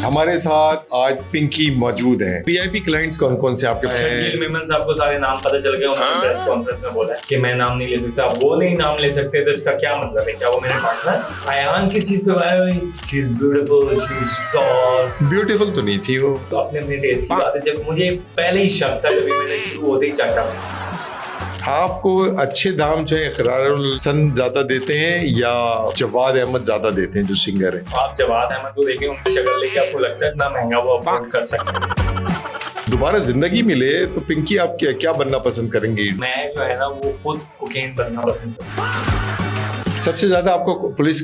हमारे साथ आज पिंकी मौजूद है। वीआईपी क्लाइंट्स कौन कौन से आपके शकील मेमन साहब को सारे नाम पता चल गए। उन्होंने प्रेस कॉन्फ्रेंस में बोला कि मैं नाम नहीं ले सकता। वो नहीं नाम ले सकते तो इसका क्या मतलब है? क्या वो मेरे पार्टनर? अयान किस चीज पे वायर हुई? She is beautiful, she is tall. Beautiful तो नहीं थी वो, तो अपने अपने टेस्ट की बात है। जब मुझे पहले ही शक था, जब मैंने शुरू होते ही चाचा आपको अच्छे दाम जो है इकरारुल हसन ज्यादा देते हैं या जवाद अहमद ज्यादा देते हैं जो सिंगर है? आप जवाद अहमद को देखें, उनकी शक्ल लेके आपको लगता है इतना महंगा वो अफोर्ड कर सकते हैं। दोबारा जिंदगी मिले तो पिंकी आप क्या बनना पसंद करेंगी? मैं जो है ना वो खुद कोकेन बनना पसंद करता हूँ। सबसे ज्यादा आपको पुलिस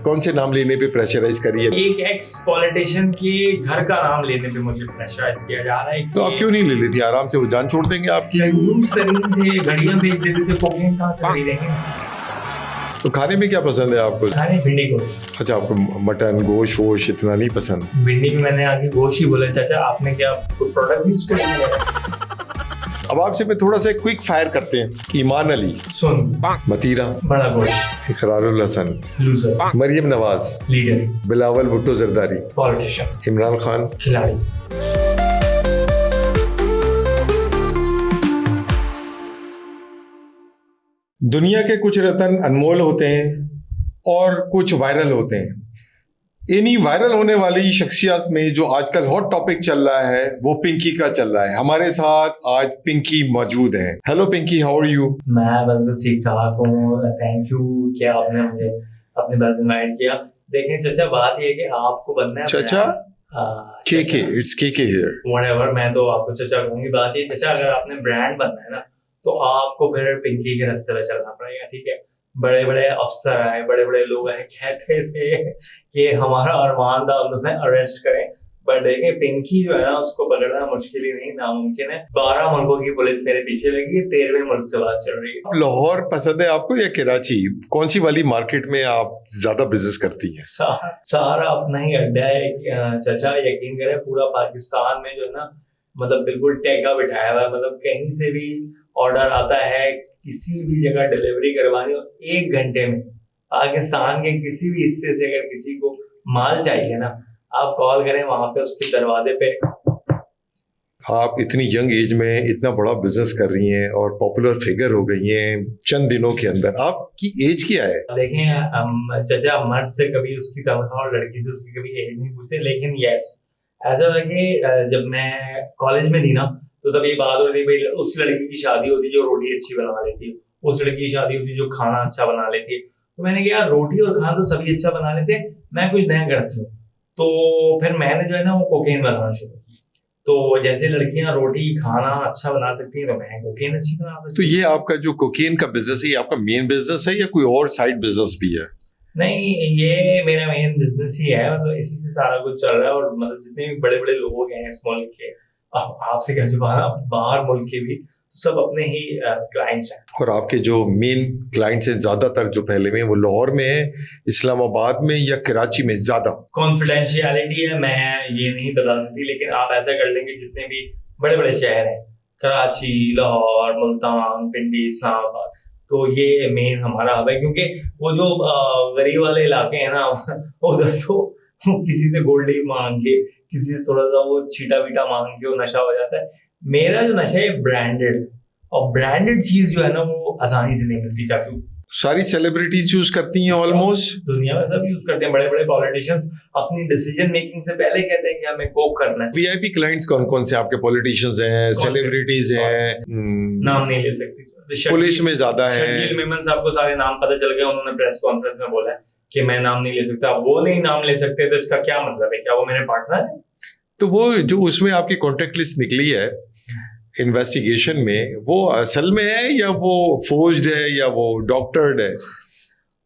कौन से नाम लेने पे प्रेशराइज करी है? एक एक्स पॉलिटिशियन के घर का नाम लेने पे मुझे प्रेशराइज किया जा रहा है। तो आप क्यों नहीं ले लेती? आराम से वो जान छोड़ देंगे आपकी। कंजूस तरीन थे, घड़ियां बेच देते थे, कोकेन कहाँ से खरीदेंगे? तो खाने में क्या पसंद है आपको? खाने भिंडी गोश्त। अच्छा, आपको मटन गोश्त वोश इतना नहीं पसंद? भिंडी में मैंने आगे गोश्त ही बोला। चाचा आपने क्या कोई प्रोडक्ट यूज कर लिया? अब आपसे मैं थोड़ा सा क्विक फायर करते हैं। ईमान अली, सुन, मतीरा, बड़ा गोश्त, Ikrarul Hasan, loser, Maryam Nawaz, leader, Bilawal Bhutto Zardari, politician, Imran Khan, खिलाड़ी। दुनिया के कुछ रतन अनमोल होते हैं और कुछ वायरल होते हैं। इन्हीं वायरल होने वाली शख्सियत में जो आजकल हॉट टॉपिक चल रहा है वो पिंकी का चल रहा है। हमारे साथ आज पिंकी मौजूद है। Hello Pinky, how are you? मैं बिल्कुल ठीक ठाक हूँ, थैंक यू कि आपने मुझे अपने पास इनवाइट किया। देखें चाचा, बात ये है कि आपको बनना है चाचा, KK, it's KK here, whatever, मैं तो आपको चाचा कहूंगी। बात ये चाचा, अगर आपने ब्रांड बनना है ना तो आपको फिर पिंकी के रास्ते पे चलना पड़ेगा, ठीक है? बड़े बड़े अफसर आए, बड़े बड़े लोग आए, कहते थे कि हमारा अरमान था उन्हें अरेस्ट करें, बट देखें पिंकी जो है ना उसको पकड़ना मुश्किल ही नहीं, नामुमकिन है। 12 मुल्कों की पुलिस मेरे पीछे लगी है, 13वें मुल्क से बात चल रही है। लाहौर पसंद है आपको या कराची? कौन सी वाली मार्केट में आप ज्यादा बिजनेस करती हैं? सारा अपना ही अड्डा है चाचा, यकीन करें। पूरा पाकिस्तान में जो है ना मतलब बिल्कुल टेका बिठाया हुआ है। मतलब कहीं से भी ऑर्डर आता है, किसी भी जगह डिलीवरी करवानी हो, 1 घंटे में पाकिस्तान के किसी भी हिस्से से अगर किसी को माल चाहिए ना, आप कॉल करें, वहां पे उसके दरवाजे पे। आप इतनी यंग एज में इतना बड़ा बिजनेस कर रही हैं और पॉपुलर फिगर हो गई हैं चंद दिनों के अंदर। आपकी एज क्या है? देखें चाचा, मर्द से कभी उसकी तनख्वाह और लड़की से उसकी कभी एज नहीं पूछते, लेकिन यस ऐसा है कि जब मैं कॉलेज में थी ना तो तब ये बात होती भाई उस लड़की की शादी होती जो रोटी अच्छी बना लेती है, उस लड़की की शादी होती जो खाना अच्छा बना लेती है। तो मैंने कहा यार रोटी और खाना तो सभी अच्छा बना लेते हैं, मैं कुछ नया करती हूँ। तो फिर मैंने जो है ना वो कोकेन बनाना शुरू किया। तो जैसे लड़कियां रोटी खाना अच्छा बना सकती हैं तो मैं कोकेन अच्छी बना सकती हूँ। तो ये आपका जो कोकेन का बिजनेस है, ये आपका मेन बिजनेस है या कोई और साइड बिजनेस भी है? नहीं, ये मेरा मेन बिजनेस ही है। मतलब इसी से सारा कुछ चल रहा है। और मतलब जितने भी बड़े बड़े लोग हैं इस मुल्क के, आपसे क्या जो बाहर मुल्क के भी, सब अपने ही क्लाइंट्स हैं। और आपके जो मेन क्लाइंट्स हैं ज्यादातर जो पहले में वो लाहौर में है, इस्लामाबाद में या कराची में ज्यादा? कॉन्फिडेंशियलिटी है, मैं ये नहीं बता सकती, लेकिन आप ऐसा कर लेंगे जितने भी बड़े बड़े शहर हैं, कराची, लाहौर, मुल्तान, पिंडी, इस्लामाबाद, तो ये मेन हमारा हब है। क्योंकि वो जो गरीब वाले इलाके हैं ना उधर तो किसी से गोल्ड मांग के, किसी से थोड़ा सा वो छीटा बीटा मांग के वो नशा हो जाता है। मेरा जो नशा है ब्रांडेड, और ब्रांडेड चीज जो है ना वो आसानी से नहीं मिलती चाचू। सारी सेलिब्रिटीज यूज करती हैं ऑलमोस्ट दुनिया में, सब यूज करते हैं। बड़े बड़े पॉलिटिशियंस अपनी डिसीजन मेकिंग से पहले कहते हैं कि हमें कोक करना है। वीआईपी क्लाइंट्स कौन कौन से आपके? पॉलिटिशियंस हैं, सेलिब्रिटीज हैं, नाम नहीं ले सकती। पुलिस में ज्यादा है। शकील मेमन साहब को सारे नाम पता चल गए। उन्होंने प्रेस कॉन्फ्रेंस में बोला कि मैं नाम नहीं ले सकता। वो नहीं नाम ले सकते तो इसका क्या मतलब है? क्या वो मेरे पार्टनर है? तो वो जो उसमें आपकी कॉन्टेक्ट लिस्ट निकली है इन्वेस्टिगेशन में, वो असल में है या वो फोर्ज्ड है या वो डॉक्टर्ड है?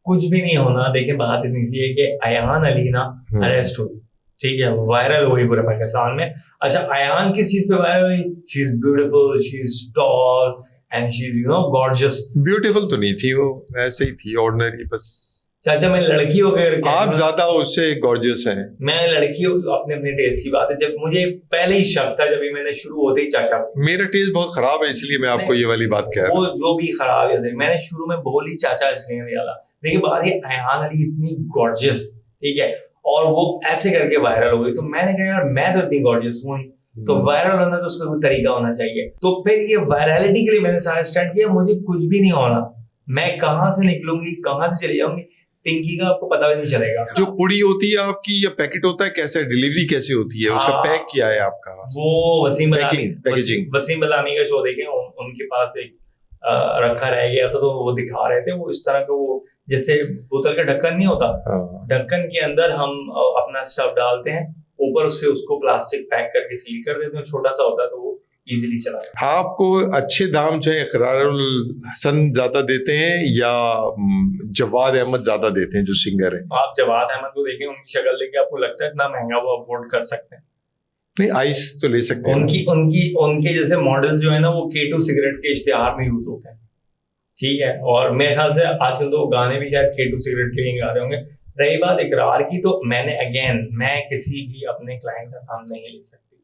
कुछ भी नहीं होना। देखिए बात इतनी सी है कि अयान अली ना अरेस्ट हुई, ठीक है, वायरल हुई पूरे पाकिस्तान में। अच्छा, अयान किस चीज पे वायरल हुई? She is beautiful, she is tall and she is you know gorgeous. Beautiful तो नहीं थी वो, ऐसे ही थी ऑर्डिनरी बस। चाचा मैं लड़की हो गई, आप ज्यादा उससे गॉर्जियस हैं। मैं लड़की हो, अपने अपने टेस्ट की बात है। जब मुझे पहले ही शक था, जब मैंने शुरू होते ही चाचा, मेरा टेस्ट बहुत खराब है इसलिए मैं आपको ये वाली बात कह रहा हूँ। वो जो भी खराब है, मैंने शुरू में बोली चाचा इसलिए नहीं डाला। देखिए बात ये, अयान अली इतनी गॉर्जियस, ठीक है, और वो ऐसे करके वायरल हो गई। तो मैंने कहा यार मैं तो इतनी गॉर्जियस हूँ, तो वायरल होना तो उसका कोई तरीका होना चाहिए। तो फिर ये वायरलिटी के लिए मैंने सारा स्टार्ट किया, मुझे कुछ भी नहीं होना, मैं कहाँ से निकलूंगी, कहाँ से चली जाऊंगी, पिंकी का आपको पता भी नहीं चलेगा। जो पुड़ी होती है आपकी या पैकेट होता है, कैसे डिलीवरी कैसे होती है, उसका पैक क्या है आपका? वो वसीम बदामी, पैकेजिंग वसीम बदामी का शो देखे, उनके पास एक रखा रह गया था, तो वो दिखा रहे थे वो इस तरह का, वो जैसे बोतल का ढक्कन नहीं होता, ढक्कन के अंदर हम अपना स्टफ डालते हैं, ऊपर उससे उसको प्लास्टिक पैक करके सील कर देते हैं, छोटा सा होता है तो वो इजीली चला जाता है। आपको अच्छे दाम जो है इकरारुल हसन ज्यादा देते हैं या जवाद अहमद ज्यादा देते हैं जो सिंगर है? आप जवाद अहमद को देखें, उनकी शक्ल देखे आपको लगता है इतना महंगा वो अफोर्ड कर सकते हैं? नहीं, आइस तो ले सकते हैं। उनके जैसे मॉडल जो है ना वो K2 सिगरेट के इश्तिहार में यूज होते हैं, ठीक है, और मेरे ख्याल से आजकल तो गाने भी शायद K2 सिगरेट के लिए गा रहे होंगे। रही बात इकरार की, तो मैं किसी भी अपने क्लाइंट का काम नहीं ले सकती,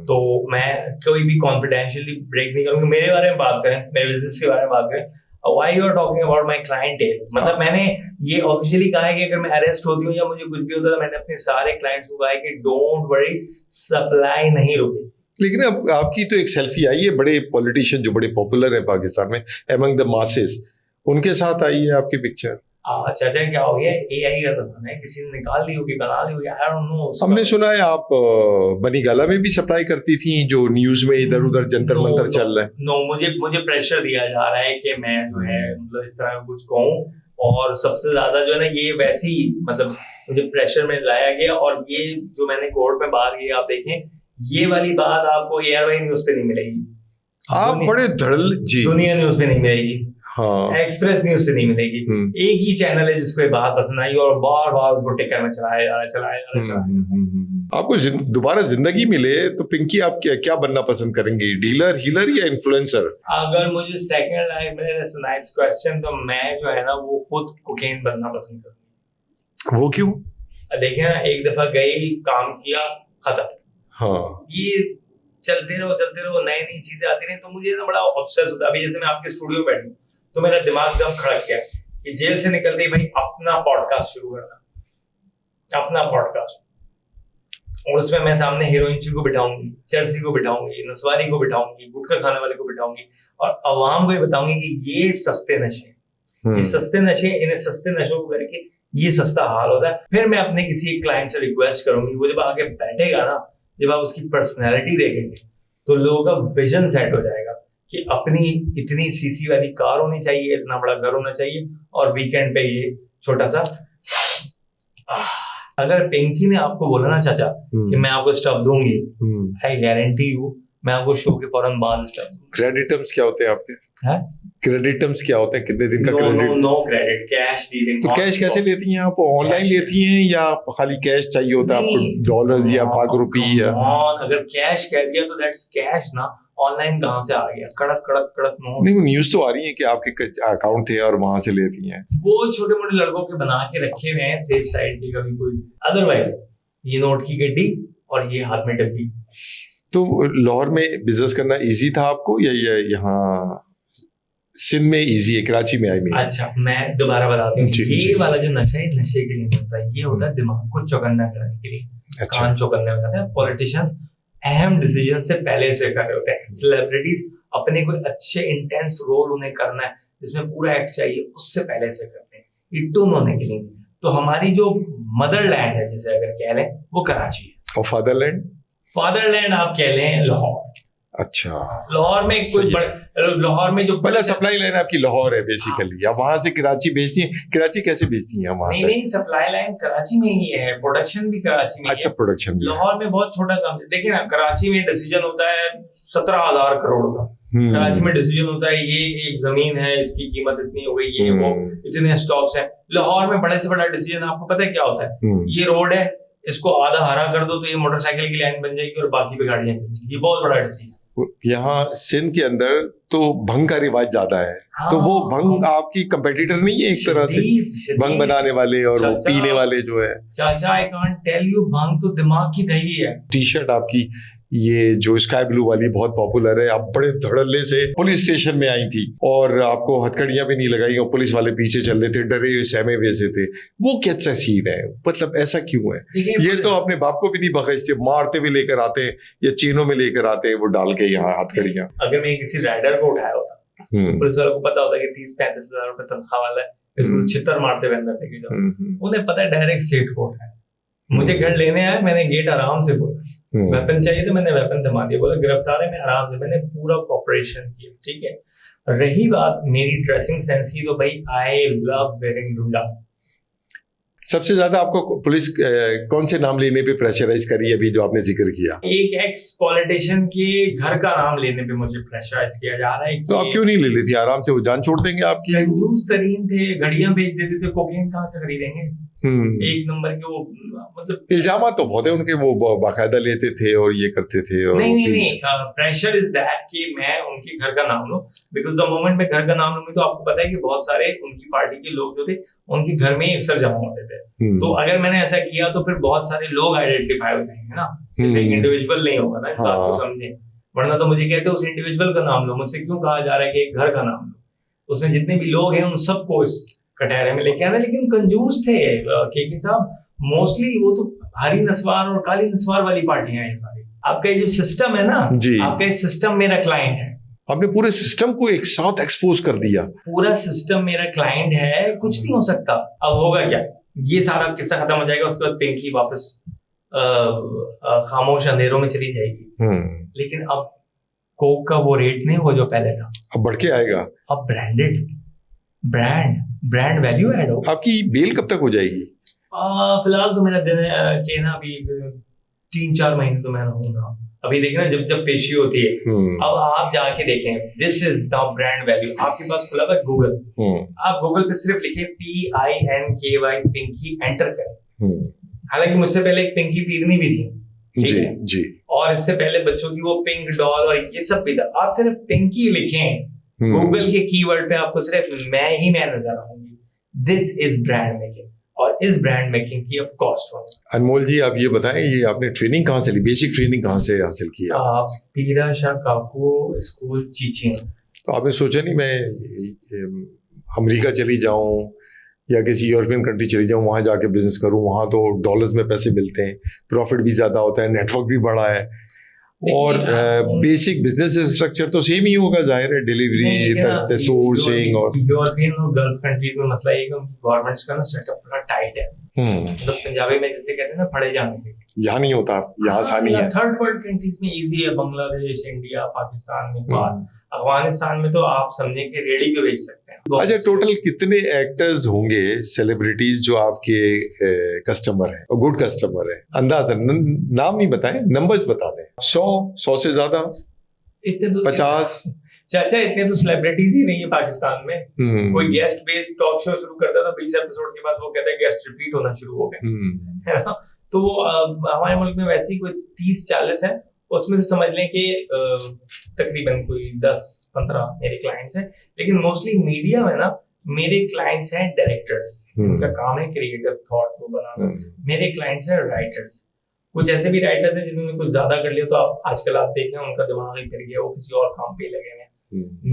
तो मैं कोई भी कॉन्फिडेंशियली ब्रेक नहीं करूंगी। मेरे बारे में बात करें, मेरे बिजनेस के बारे में बात करें, why you are talking about my clientele, मतलब मैंने ये ऑफिशियली कहा है कि अगर मैं अरेस्ट होती हूँ या मुझे कुछ भी होता है तो मैंने अपने सारे क्लाइंट्स को कहा है कि डोंट वरी, सप्लाई नहीं रुकेगी। लेकिन अब आपकी तो एक सेल्फी आई है, बड़े पॉलिटिशियन जो बड़े पॉपुलर है पाकिस्तान में एमंग द मासेस, उनके साथ आई है आपकी पिक्चर। चाचा क्या हो गया, एआई का जमाना है, किसी ने निकाल ली होगी, बना ली होगी, आई डोंट नो। हमने सुना है आप बनी गाला में भी सप्लाई करती थी, जो न्यूज में इधर उधर जंतर मंतर चल रहा है। नो, मुझे प्रेशर दिया जा रहा है कि मैं जो है मतलब इस तरह कुछ कहूँ, और सबसे ज्यादा जो है ना ये वैसी मतलब मुझे प्रेशर में लाया गया, और ये जो मैंने कोर्ट में बात की, आप देखें ये वाली बात आपको ARY न्यूज पे नहीं मिलेगी, आप बड़े धड़ल जी, दुनिया न्यूज पे नहीं मिलेगी, हाँ, एक्सप्रेस न्यूज पे नहीं मिलेगी। एक ही चैनल है जिसको ये बात पसंद आई और बार बार उसको टिकर में चलाया जा रहा है। आपको दोबारा जिंदगी मिले तो पिंकी आप क्या बनना पसंद करेंगी, डीलर, हीलर या इन्फ्लुएंसर? अगर मुझे सेकंड लाइफ में, दैट्स अ नाइस क्वेश्चन, तो मैं जो है ना वो खुद कोकेन बनना पसंद करूंगी। वो क्यों? देखिए ना, एक दफा गई, काम किया, खत्म। हाँ, ये चलते रहो, नई नई चीजें आती रही, तो मुझे ना बड़ा ऑब्सेस होता है। अभी जैसे मैं आपके स्टूडियो में बैठूं तो मेरा दिमाग एकदम खड़क गया कि जेल से निकलते ही भाई अपना पॉडकास्ट शुरू करना, अपना पॉडकास्ट, और उसमें मैं सामने हीरोइन को बिठाऊंगी, चर्सी को बिठाऊंगी, नस्वारी को बिठाऊंगी, गुटखा खाने वाले को बिठाऊंगी, और अवाम को ये बताऊंगी कि ये सस्ते नशे, ये सस्ते नशे, इन्हें सस्ते नशों को करके ये सस्ता हाल होता है। फिर मैं अपने किसी क्लाइंट से रिक्वेस्ट करूंगी, वो जब आके बैठेगा ना, जब आप उसकी पर्सनैलिटी देखेंगे तो लोगों का विजन सेट हो जाएगा कि अपनी इतनी सीसी वाली कार होनी चाहिए, इतना बड़ा घर होना चाहिए, और वीकेंड पे ये छोटा सा। अगर पिंकी ने आपको बोला ना चाचा कि मैं आपको स्टफ दूंगी, आई गारंटी यू मैं आपको शो के फौरन बाद स्टफ दूंगी। क्रेडिट टर्म्स क्या होते हैं आपके? क्रेडिट टर्म्स क्या होते हैं, कितने दिन का credit? No credit, cash dealing. तो कैश कैसे लेती हैं आप? ऑनलाइन लेती हैं या खाली कैश चाहिए होता है आपको, डॉलर्स या पाक रुपी या? अगर कैश कह दिया तो दैट्स कैश ना, ऑनलाइन कहां से आ गया? कड़क कड़क कड़क नोट। नहीं, वो न्यूज तो आ रही है कि आपके अकाउंट है और वहां से लेती हैं। वो छोटे मोटे लड़कों के बना के रखे हुए हैं सेफ साइड की, कभी कोई, अदरवाइज ये नोट की गड्डी और ये हाथ में डब्बी। तो लाहौर में बिजनेस करना इजी था आपको या यहाँ सिंध में इजी है, कराची में? आई मीन, अच्छा मैं दोबारा बताती हूँ, ये वाला जो नशा है नशे के लिए नहीं होता, ये होता है दिमाग को चौकन्ना करने के लिए। अच्छा, कान चौकन्ने हो जाते हैं। पॉलिटिशियंस अहम डिसीजन से पहले से कर रहे होते हैं, सेलिब्रिटीज अपने कोई अच्छे इंटेंस रोल उन्हें करना है जिसमें पूरा एक्ट चाहिए, उससे पहले से करते हैं, ये टून होने के लिए। तो हमारी जो मदरलैंड है जिसे अगर कह लें वो कराची है, और फादरलैंड? फादरलैंड आप कह लें लाहौर। अच्छा, लाहौर में कोई लाहौर में जो पहला सप्लाई लाइन आपकी लाहौर है बेसिकली, या वहां से कराची भेजती है? कराची कैसे भेजती हैं वहां से? नहीं, सप्लाई लाइन कराची में ही है, प्रोडक्शन भी कराची में। अच्छा, प्रोडक्शन भी लाहौर में बहुत छोटा काम है। देखिए ना, कराची में डिसीजन होता है 17,000 करोड़ का, कराची में डिसीजन होता है ये एक जमीन है, इसकी कीमत इतनी हो गई, ये वो इतने स्टॉप्स हैं। लाहौर में बड़े से बड़ा डिसीजन आपको पता है क्या होता है? ये रोड है, इसको आधा हरा कर दो तो ये मोटरसाइकिल की लाइन बन जाएगी और बाकी पे गाड़ियां चलेंगी। ये बहुत बड़ा डिसीजन। यहाँ सिंध के अंदर तो भंग का रिवाज ज्यादा है। हाँ, तो वो भंग आपकी कंपेटिटर नहीं है एक तरह से? भंग बनाने वाले और वो पीने वाले जो है। चाचा आई कांट टेल यू, भंग तो दिमाग की दही है। टी शर्ट आपकी ये जो स्काई ब्लू वाली बहुत पॉपुलर है, आप बड़े धड़ल्ले से पुलिस स्टेशन में आई थी और आपको हथकड़ियां भी नहीं लगाई और पुलिस वाले पीछे चल रहे थे, डरे सहमे वैसे थे, वो कैसा सीन है? मतलब ऐसा क्यों है? ये तो अपने बाप को भी नहीं बख्शते, मारते हुए लेकर आते हैं या चेनों में लेकर आते हैं वो डाल के यहाँ हथकड़ियां। अगर मैं किसी राइडर को उठाया होता, पुलिस वालों को पता होता कि 30-35 हजार रुपए तनख्वाह वाला है, इसको छितर मारते हुए अंदर लेके जाओ। उन्हें पता है डायरेक्ट स्टेट कोर्ट है, मुझे घर लेने आया, मैंने गेट आराम से खोला, वेपन चाहिए तो मैंने वेपन थमा दिया, बोला गिरफ्तार है, मैं आराम से, मैंने पूरा कॉपरेशन किया, ठीक है। रही बात मेरी ड्रेसिंग सेंस की, तो भाई आई लव वेयरिंग लुंडा। सबसे ज्यादा आपको पुलिस कौन से नाम लेने पे प्रेशराइज करी अभी जो आपने जिक्र किया? एक एक्स पॉलिटिशियन के घर का नाम लेने पे मुझे प्रेशराइज किया जा रहा है। तो आप क्यों नहीं ले लेती आराम से, वो जान छोड़ देंगे आपकी? कंजूस तरीन थे, घड़ियां बेच देते थे, कोकेन कहाँ से खरीदेंगे? एक नंबर के वो, मतलब इल्जाम तो बहुत है उनके, वो बाकायदा लेते थे और ये करते थे और नहीं, प्रेशर इज दैट कि मैं उनके घर का नाम लूं, बिकॉज द मोमेंट मैं घर का नाम लूंगी तो आपको पता है कि बहुत सारे उनकी पार्टी के लोग जो थे उनके घर में ही अक्सर जमा होते थे, तो अगर मैंने ऐसा किया तो फिर बहुत सारे लोग आइडेंटिफाई हो जाएंगे ना, एक इंडिविजुअल नहीं होगा ना, इस बात को समझे। वरना तो मुझे कहते उस इंडिविजुअल का नाम लो, मुझसे क्यों कहा जा रहा है कि एक घर का नाम लो? उसमें जितने भी लोग हैं उन सबको इस कटहरे में लेके आना। लेकिन कंजूस थे के साहब, मोस्टली वो तो हरी नस्वार और काली नस्वार वाली पार्टियां हैं सारी। आपका ये जो सिस्टम है ना, आपका ये सिस्टम मेरा क्लाइंट है। आपने पूरे सिस्टम को एक साथ एक्सपोज कर दिया। पूरा सिस्टम मेरा क्लाइंट है, कुछ नहीं हो सकता। अब होगा क्या, ये सारा किस्सा खत्म हो जाएगा, उसके बाद पिंकी वापस खामोश अंधेरों में चली जाएगी। लेकिन अब कोक का वो रेट नहीं होगा जो पहले था, अब बढ़ के आएगा। अब ब्रांडेड ब्रांड वैल्यू ऐड होगा। आपकी बेल कब तक हो जाएगी? फिलहाल तो मेरा दिन के ना अभी 3-4 महीने तो मैं रहूंगा। अभी देखना जब पेशी होती है, अब आप जाके देखें, this is the brand value. आपके पास खुला हुआ गूगल, आप गूगल पे सिर्फ लिखे PINKY पिंकी, एंटर करें। हालांकि मुझसे पहले एक पिंकी पीरनी भी थी, जी जी, और इससे पहले बच्चों की वो पिंक डॉल और ये सब भी था। आप सिर्फ पिंकी लिखें गूगल के कीवर्ड पे, आपको सिर्फ मैं नजर आऊंगी। दिस इज ब्रांड मेकिंग, और इस ब्रांड मेकिंग की अब कॉस्ट होगी। अनमोल जी, आप ये बताएं, ये आपने ट्रेनिंग कहाँ से ली, बेसिक ट्रेनिंग कहाँ से हासिल किया? पीरा शाह काकू स्कूल चीचिंग। तो आपने सोचा नहीं मैं अमेरिका चली जाऊं या किसी यूरोपियन कंट्री चली जाऊं, वहां जाके बिजनेस करूं, वहां तो डॉलर्स में पैसे मिलते हैं, प्रॉफिट भी ज्यादा होता है, नेटवर्क भी बड़ा है, और बेसिक बिजनेस स्ट्रक्चर तो सेम ही होगा, जाहिर है, डिलीवरी, सोर्सिंग। और यूरोपियन और गल्फ कंट्रीज में मसला ये है कि गवर्नमेंट्स का ना सेटअप थोड़ा टाइट है। मतलब पंजाबी में जैसे कहते हैं ना, पढ़े जाने के, यहाँ नहीं होता, यहाँ आसानी है। थर्ड वर्ल्ड कंट्रीज में इजी है, बांग्लादेश, इंडिया, पाकिस्तान, नेपाल, अफगानिस्तान में तो आप समझे कि रेडी पे बेच सकते हैं। अच्छा, टोटल कितने एक्टर्स होंगे, सेलिब्रिटीज जो आपके कस्टमर हैं और गुड कस्टमर हैं? अंदाजा, नाम नहीं बताएं, नंबर्स बता दें। 100 से ज्यादा, इतने तो 50? चाचा इतने तो सेलिब्रिटीज ही नहीं है पाकिस्तान में। कोई गेस्ट बेस्ड टॉक शो शुरू करता था, 20 एपिसोड के बाद वो कहता है गेस्ट रिपीट होना शुरू हो गए, है ना? तो हमारे मुल्क में वैसे ही कोई 30-40 है, उसमें से समझ लें कि तकरीबन कोई 10-15 मेरे क्लाइंट्स हैं। लेकिन मोस्टली मीडिया में ना मेरे क्लाइंट्स हैं डायरेक्टर्स, उनका काम है क्रिएटिव थॉट को बनाना। मेरे क्लाइंट्स हैं राइटर्स, कुछ ऐसे भी राइटर्स हैं जिन्होंने कुछ ज्यादा कर लिया, तो आप आजकल आप देखें उनका दिमाग ही फिर गया, वो किसी और काम पे लगे हैं।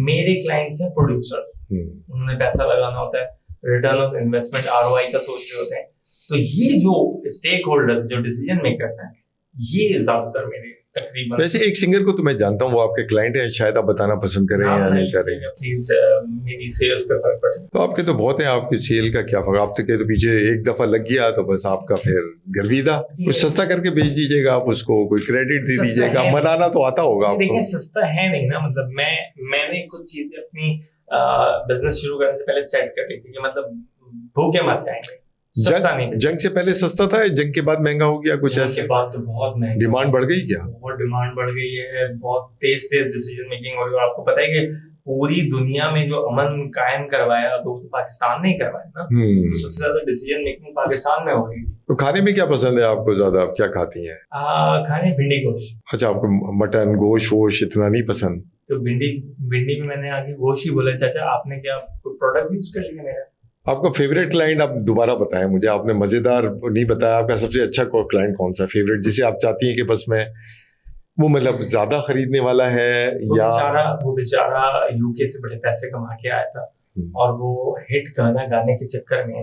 मेरे क्लाइंट्स हैं प्रोड्यूसर, उन्होंने पैसा लगाना होता है, रिटर्न ऑफ इन्वेस्टमेंट ROI का सोच रहे होते हैं। तो ये जो स्टेक होल्डर, जो डिसीजन मेकर हैं, ये ज्यादातर मेरे तकरीबन। वैसे एक सिंगर को तो मैं जानता हूँ, वो आपके क्लाइंट हैं, शायद आप बताना पसंद करें या नहीं करें। प्लीज, मेरी सेल्स पे फर्क पड़े। तो आपके तो बहुत है, आपके सेल का क्या फर्क? आप तो पीछे एक दफा लग गया तो बस आपका फिर गर्विदा। कुछ सस्ता करके बेच दीजिएगा आप उसको, कोई क्रेडिट दे दीजिएगा, मनाना तो आता होगा आपको। देखिए, सस्ता है नहीं ना, मतलब मैंने कुछ चीजें अपनी बिजनेस शुरू करने से पहले सेट कर ली थी कि मतलब भूखे मत जाएंगे। जंग से पहले सस्ता था, जंग के बाद महंगा हो गया कुछ ऐसे? के बाद तो बहुत महंगा, डिमांड बढ़ गई क्या? बहुत डिमांड बढ़ गई है, बहुत तेज डिसीजन मेकिंग हो रही है। आपको पता है कि पूरी दुनिया में जो अमन कायम करवाया तो पाकिस्तान ने ही करवाया ना, तो सबसे ज्यादा डिसीजन मेकिंग पाकिस्तान में हो रही थी। तो खाने में क्या पसंद है आपको ज्यादा, आप क्या खाती हैं? खाने भिंडी गोश्त। अच्छा, आपको मटन गोश्त वोश इतना नहीं पसंद? तो भिंडी में मैंने आगे गोश्त ही बोला। चाचा आपने क्या कोई प्रोडक्ट यूज कर लिया मेरा? आपका फेवरेट क्लाइंट आप दोबारा बताएं मुझे, आपने मजेदार नहीं बताया। आपका सबसे अच्छा क्लाइंट कौन सा फेवरेट, जिसे आप चाहती हैं कि बस मैं वो मतलब ज्यादा खरीदने वाला है या वो बेचारा यूके से बड़े पैसे कमा के आया था और वो हिट गाना गाने के चक्कर में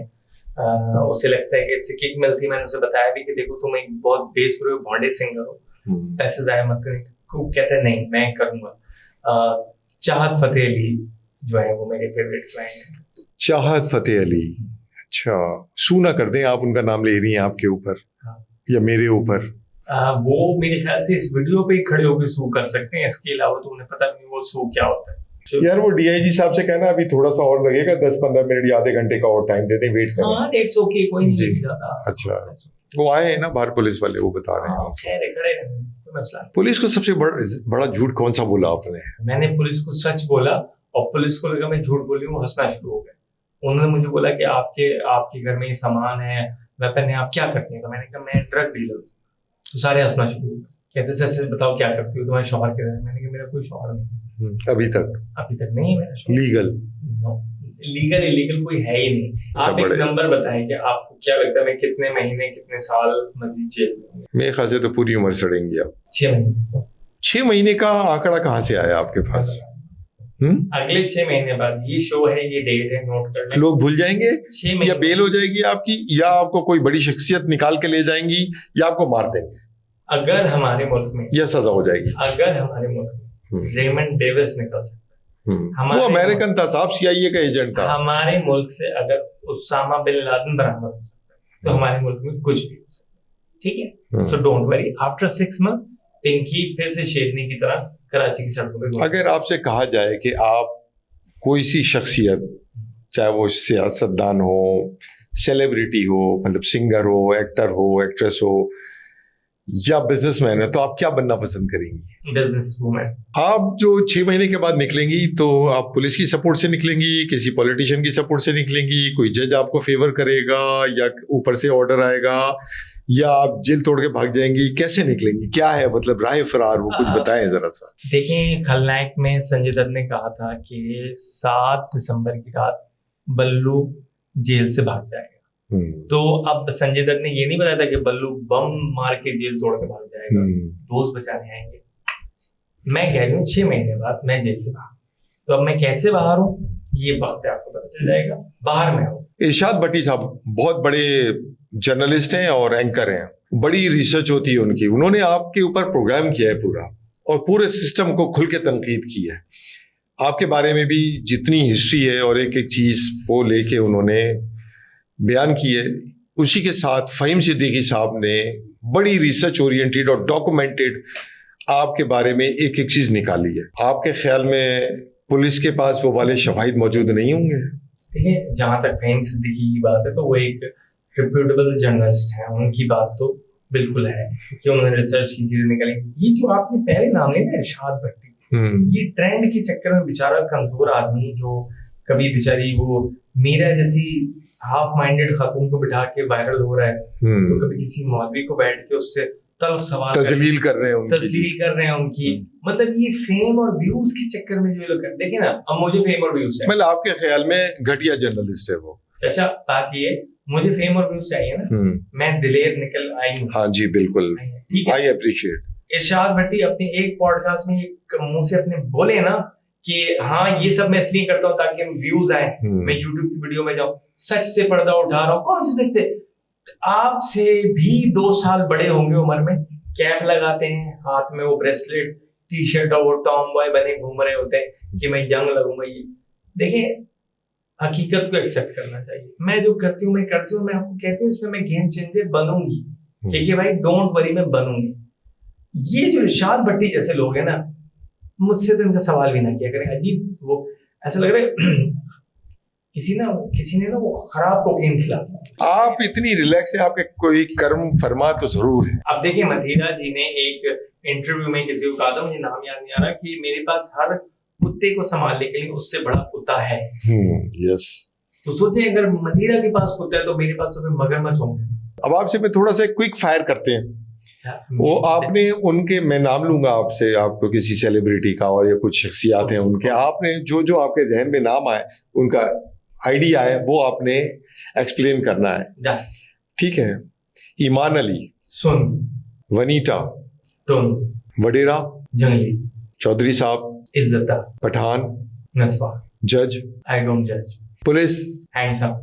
उसे लगता है कि इससे किक मिलती। मैंने उसे बताया भी कि देखो तुम एक बहुत बेस पर बॉन्डेड सिंगर हो, पैसे जाया मत करें। वो कहते हैं नहीं मैं करूंगा। चाहत फतेह अली जो है वो मेरे फेवरेट क्लाइंट है। चाहत फतेह अली, अच्छा सुना कर दें, आप उनका नाम ले रही हैं आपके ऊपर या मेरे ऊपर? वो मेरे ख्याल से इस वीडियो पे ही खड़े होकर सू कर सकते हैं, इसके अलावा तो उन्हें पता नहीं वो सू क्या होता है। यार वो डीआईजी साहब से कहना अभी थोड़ा सा और लगेगा, 10-15 मिनट या आधे घंटे का और टाइम दे दें, वेट करें। हाँ दैट्स ओके, कोई नहीं देख रहा था। अच्छा वो आए हैं ना बाहर पुलिस वाले, वो बता रहे हैं। खैर खड़े कोई मसला नहीं। पुलिस को सबसे बड़ा झूठ कौन सा बोला आपने? मैंने पुलिस को सच बोला और पुलिस को लगा मैं झूठ बोली हूँ, हंसना शुरू हो गया। उन्होंने मुझे बोला कि आपके घर में ये सामान है, वेपन है, आप क्या करते हैं? तो मैंने कहा मैं ड्रग डीलर हूँ। तो सारे हंसना शुरू हो गए, कहते सच बताओ क्या करती हो, तुम्हारे शौहर के घर? मैंने कहा मेरा कोई शौहर नहीं। अभी तक नहीं मेरा शौहर। लीगल इलीगल कोई है ही नहीं। आप एक नंबर बताएं कि आपको क्या लगता है मैं कितने महीने कितने साल मजीद जेल में? मेरे ख्याल से तो पूरी उम्र सड़ेंगी आप। 6 महीने। 6 महीने का आंकड़ा कहाँ से आया आपके पास? अगले 6 महीने बाद ये शो है, ये डेट है, नोट कर लें। लोग भूल जाएंगे या बेल हो जाएगी आपकी, या आपको कोई बड़ी शख्सियत निकाल के ले जाएंगी, या आपको मार देंगे अगर हमारे मुल्क में, या सजा हो जाएगी अगर हमारे मुल्क में रेमंड डेविस निकल सकता है। वो अमेरिकन था साहब, सीआईए का एजेंट था। हमारे मुल्क से अगर उसामा बिन लादेन बरामद हो सकता है तो हमारे मुल्क में कुछ भी हो सकता है। ठीक है, so don't worry, after 6 month Pinky फिर से शेरनी की तरह कराची की सड़कों पे। अगर आपसे कहा जाए कि आप कोई सी शख्सियत, चाहे वो सियासतदान हो, सेलिब्रिटी हो, मतलब सिंगर हो, एक्टर हो, एक्ट्रेस हो, या बिजनेसमैन है, तो आप क्या बनना पसंद करेंगी? Business women. आप जो 6 महीने के बाद निकलेंगी तो आप पुलिस की सपोर्ट से निकलेंगी, किसी पॉलिटिशियन की सपोर्ट से निकलेंगी, कोई जज आपको फेवर करेगा, या ऊपर से ऑर्डर आएगा, या आप जेल तोड़ के भाग जाएंगी? कैसे निकलेंगी, क्या है मतलब राह फरार, वो कुछ बताएं जरा सा। देखिए खलनायक में संजय दत्त ने कहा था कि 7 दिसंबर की रात बल्लू जेल से भाग जाएगा। तो अब संजय दत्त ने ये नहीं बताया था कि बल्लू बम मार के जेल तोड़ के भाग जाएगा, दोस्त बचाने आएंगे। मैं कह रही हूँ 6 महीने बाद मैं जेल से भाग, तो अब मैं कैसे बाहर हूँ ये वक्त आपको पता चल जाएगा। बाहर में हूँ। इरशाद भट्टी साहब बहुत बड़े जर्नलिस्ट हैं और एंकर हैं, बड़ी रिसर्च होती है उनकी, उन्होंने आपके ऊपर प्रोग्राम किया है पूरा, और पूरे सिस्टम को खुल के तनकीद की है। आपके बारे में भी जितनी हिस्ट्री है और एक एक चीज वो लेके उन्होंने बयान की है। उसी के साथ फ़हीम सिद्दीकी साहब ने बड़ी रिसर्च ओरिएंटेड और डॉक्यूमेंटेड आपके बारे में एक एक चीज निकाली है। आपके ख्याल में पुलिस के पास वो वाले शवाहिद मौजूद नहीं होंगे? देखिए जहां तक फ़हीम सिद्दीकी की बात है तो वो एक रिप्यूटेबल जर्नलिस्ट है, उनकी बात तो बिल्कुल है कि उन्होंने रिसर्च की चीजें निकाली। ये जो आपने पहले नाम लिया ना इरशाद भट्टी, ये ट्रेंड के चक्कर में बेचारा कमजोर आदमी जो कभी बेचारी वो मीरा जैसी हाफ माइंडेड खातून को बिठा के वायरल हो रहा है, तो कभी किसी मौलवी को बैठ के उससे तलब सवाल तजलील कर रहे हैं उनकी। मतलब ये फेम और व्यूज के चक्कर में जो लोग देखिए ना, अब मुझे फेम और व्यूज मतलब आपके ख्याल में घटिया जर्नलिस्ट है वो? अच्छा बात ये, मुझे फेम और व्यूज चाहिए ना, मैं दिलेर निकल आई हूँ। हाँ जी बिल्कुल, आई अप्रिशिएट। इरशाद भट्टी अपने एक पॉडकास्ट में एक मुंह से अपने बोले ना कि हाँ ये सब मैं इसलिए करता हूँ ताकि व्यूज आए, मैं यूट्यूब की वीडियो में जाऊँ, सच से पर्दा उठा रहा हूँ। कौन से सच से? आपसे भी 2 साल बड़े होंगे उम्र में, कैप लगाते हैं, हाथ में वो ब्रेसलेट, टी शर्ट और वो टॉम बॉय बने घूम रहे होते हैं कि मैं यंग लगूंगा। ये देखिए हकीकत को एक्सेप्ट करना चाहिए। मैं जो करती हूँ मैं करती हूँ, मैं आपको कहती हूँ इसमें मैं गेम चेंजर बनूंगी, क्योंकि भाई डोंट वरी मैं बनूंगी। ये जो इरशाद भट्टी जैसे लोग हैं ना, मुझसे तो इनका सवाल भी ना किया करें। अजीब वो ऐसा लग रहा है किसी ने ना वो खराब कोकीन खिला। आप इतनी रिलैक्स है, आपके कोई कर्म फरमा तो जरूर है। अब देखिए मथीरा जी ने एक इंटरव्यू में किसी को कहा था, मुझे नाम याद नहीं आ रहा, कि मेरे पास हर कुत्ते को संभालने के लिए उससे बड़ा कुत्ता है। यस। तो सोचिए अगर मथीरा के पास कुत्ता है तो मेरे पास तो फिर मगरमच्छ होंगे। अब आपसे मैं थोड़ा सा क्विक फायर करते हैं। वो आपने उनके, मैं नाम लूंगा आपसे, आपको किसी सेलिब्रिटी का और या कुछ शख्सियात हैं उनके, आपने जो आपके जहन में नाम आए, उनका आइडिया है, वो आपने एक्सप्लेन करना है। ठीक है? ईमान अली, सुन, वनीता, टुन, वडेरा, जंगली, चौधरी साहब, इज्जतदार, पठान, नस्वा, जज, आई डोंट जज, पुलिस, हैंडसम,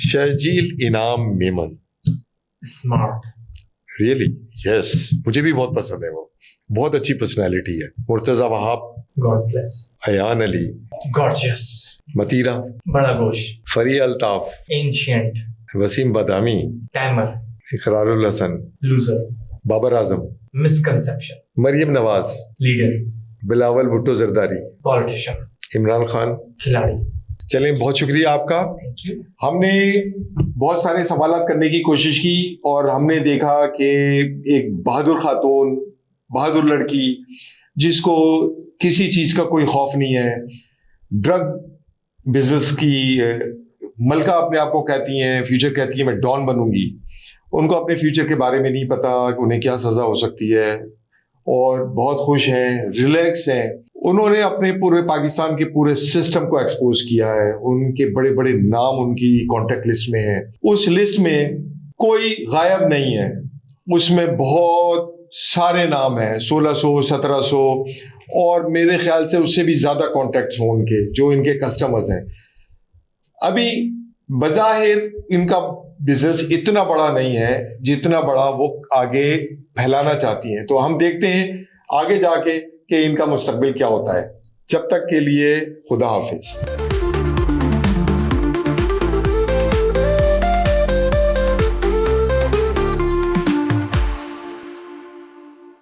शर्जील इनाम मेमन। स्मार्ट, रियली यस, मुझे भी बहुत पसंद है वो, बहुत अच्छी पर्सनैलिटी है। Murtaza Wahab, god bless, Ayan Ali, gorgeous, Mathira, बड़ा गोश, Fari Altaf, ancient, Waseem Badami, tamer, Iqrar ul Hasan, loser, Babar Azam, misconception, Maryam Nawaz, leader, Bilawal Bhutto Zardari, politician, Imran Khan. खिलाड़ी। चलें, बहुत शुक्रिया आपका। Thank you. हमने बहुत सारे सवाल करने की कोशिश की और हमने देखा कि एक बहादुर खातून, बहादुर लड़की जिसको किसी चीज का कोई खौफ नहीं है, ड्रग बिजनेस की मलका अपने आप को कहती हैं, फ्यूचर कहती है मैं डॉन बनूंगी। उनको अपने फ्यूचर के बारे में नहीं पता कि उन्हें क्या सजा हो सकती है और बहुत खुश हैं, रिलैक्स हैं। उन्होंने अपने पूरे पाकिस्तान के पूरे सिस्टम को एक्सपोज किया है। उनके बड़े बड़े नाम उनकी कॉन्टेक्ट लिस्ट में है। उस लिस्ट में कोई गायब नहीं है, उसमें बहुत सारे नाम हैं, 1600 1700 और मेरे ख्याल से उससे भी ज्यादा कॉन्टेक्ट्स हों उनके, जो इनके कस्टमर्स हैं। अभी बज़ाहिर इनका बिजनेस इतना बड़ा नहीं है जितना बड़ा वो आगे फैलाना चाहती हैं। तो हम देखते हैं आगे जाके कि इनका मुस्तकबिल क्या होता है। जब तक के लिए खुदा हाफिज।